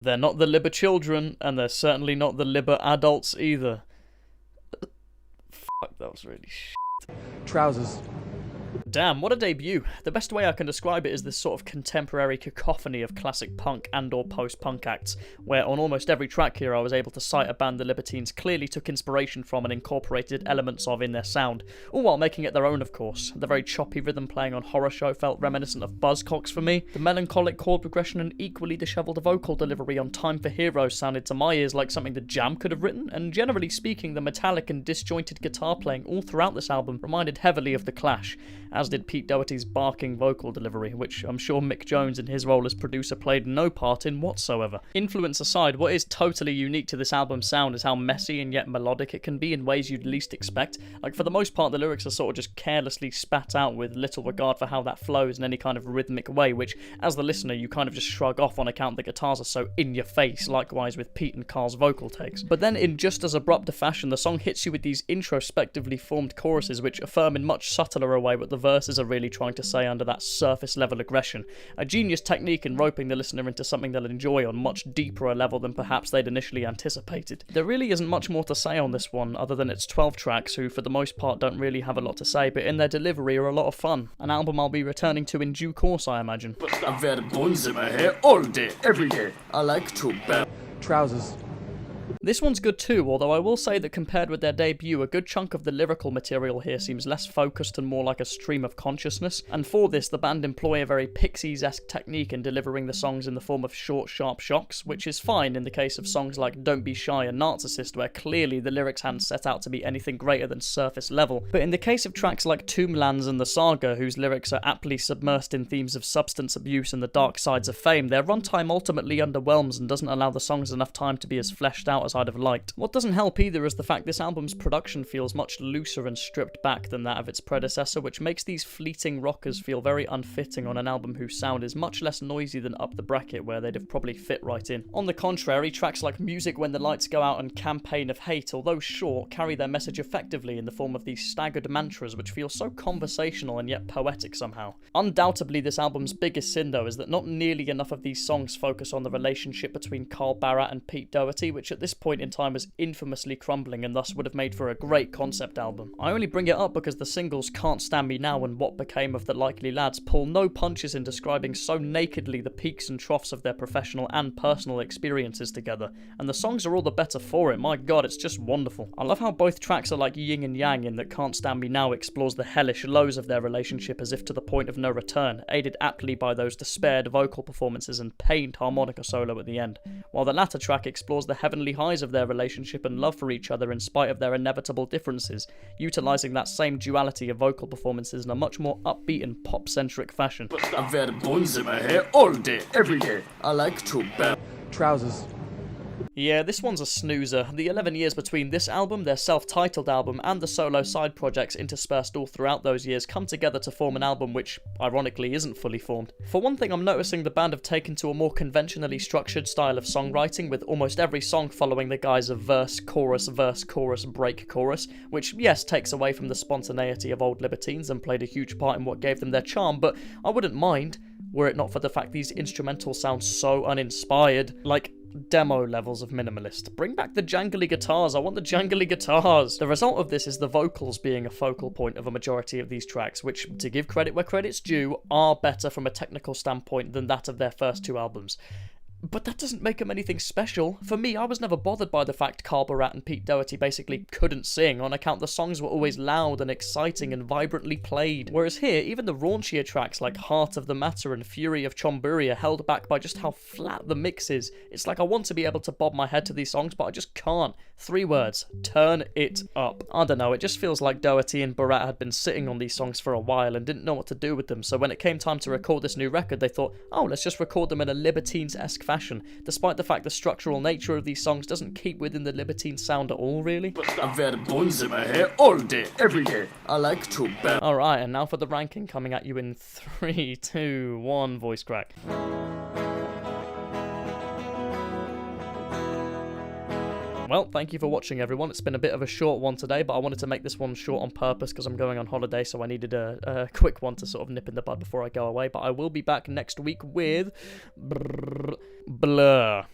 They're not the Liber children, and they're certainly not the Liber adults either. Fuck, that was really Trousers. Damn, what a debut. The best way I can describe it is this sort of contemporary cacophony of classic punk and or post-punk acts, where on almost every track here I was able to cite a band the Libertines clearly took inspiration from and incorporated elements of in their sound, all while making it their own of course. The very choppy rhythm playing on Horror Show felt reminiscent of Buzzcocks for me. The melancholic chord progression and equally dishevelled vocal delivery on Time for Heroes sounded to my ears like something the Jam could have written, and generally speaking the metallic and disjointed guitar playing all throughout this album reminded heavily of The Clash, as did Pete Doherty's barking vocal delivery, which I'm sure Mick Jones in his role as producer played no part in whatsoever. Influence aside, what is totally unique to this album's sound is how messy and yet melodic it can be in ways you'd least expect. Like, for the most part, the lyrics are sort of just carelessly spat out with little regard for how that flows in any kind of rhythmic way, which, as the listener, you kind of just shrug off on account the guitars are so in your face, likewise with Pete and Carl's vocal takes. But then, in just as abrupt a fashion, the song hits you with these introspectively formed choruses which affirm in much subtler a way what the verses are really trying to say under that surface level aggression. A genius technique in roping the listener into something they'll enjoy on much deeper a level than perhaps they'd initially anticipated. There really isn't much more to say on this one other than its 12 tracks who for the most part don't really have a lot to say, but in their delivery are a lot of fun. An album I'll be returning to in due course, I imagine. I've had bones in my hair all day, every day. I like to belt. Trousers. This one's good too, although I will say that compared with their debut, a good chunk of the lyrical material here seems less focused and more like a stream of consciousness, and for this the band employ a very Pixies-esque technique in delivering the songs in the form of short, sharp shocks, which is fine in the case of songs like Don't Be Shy and Narcissist, where clearly the lyrics hadn't set out to be anything greater than surface level. But in the case of tracks like Tomblands and The Saga, whose lyrics are aptly submersed in themes of substance abuse and the dark sides of fame, their runtime ultimately underwhelms and doesn't allow the songs enough time to be as fleshed out as I'd have liked. What doesn't help either is the fact this album's production feels much looser and stripped back than that of its predecessor, which makes these fleeting rockers feel very unfitting on an album whose sound is much less noisy than Up the Bracket, where they'd have probably fit right in. On the contrary, tracks like Music When the Lights Go Out and Campaign of Hate, although short, carry their message effectively in the form of these staggered mantras which feel so conversational and yet poetic somehow. Undoubtedly, this album's biggest sin though is that not nearly enough of these songs focus on the relationship between Carl Barat and Pete Doherty, which at this point in time was infamously crumbling and thus would have made for a great concept album. I only bring it up because the singles Can't Stand Me Now and What Became of the Likely Lads pull no punches in describing so nakedly the peaks and troughs of their professional and personal experiences together, and the songs are all the better for it. My god, it's just wonderful. I love how both tracks are like yin and yang in that Can't Stand Me Now explores the hellish lows of their relationship as if to the point of no return, aided aptly by those despaired vocal performances and pained harmonica solo at the end, while the latter track explores the heavenly highs of their relationship and love for each other in spite of their inevitable differences, utilising that same duality of vocal performances in a much more upbeat and pop-centric fashion. I've had bones in my hair all day, every day. I like to belt. Trousers. Yeah, this one's a snoozer. The 11 years between this album, their self-titled album, and the solo side projects interspersed all throughout those years come together to form an album which, ironically, isn't fully formed. For one thing, I'm noticing the band have taken to a more conventionally structured style of songwriting, with almost every song following the guise of verse, chorus, break, chorus, which, yes, takes away from the spontaneity of old Libertines and played a huge part in what gave them their charm, but I wouldn't mind, were it not for the fact these instrumentals sound so uninspired, like demo levels of minimalist. Bring back the jangly guitars, I want the jangly guitars! The result of this is the vocals being a focal point of a majority of these tracks, which, to give credit where credit's due, are better from a technical standpoint than that of their first two albums. But that doesn't make them anything special. For me, I was never bothered by the fact Carl Barat and Pete Doherty basically couldn't sing on account the songs were always loud and exciting and vibrantly played. Whereas here, even the raunchier tracks like Heart of the Matter and Fury of Chombury are held back by just how flat the mix is. It's like I want to be able to bob my head to these songs, but I just can't. 3 words. Turn it up. I don't know, it just feels like Doherty and Barat had been sitting on these songs for a while and didn't know what to do with them, so when it came time to record this new record, they thought, oh, let's just record them in a Libertines-esque fashion, despite the fact the structural nature of these songs doesn't keep within the Libertine sound at all, really. I've had bones in my hair all day, every day. I like to belt. Alright, and now for the ranking coming at you in 3, 2, 1, voice crack. Well, thank you for watching, everyone. It's been a bit of a short one today, but I wanted to make this one short on purpose because I'm going on holiday, so I needed a quick one to sort of nip in the bud before I go away. But I will be back next week with Blur.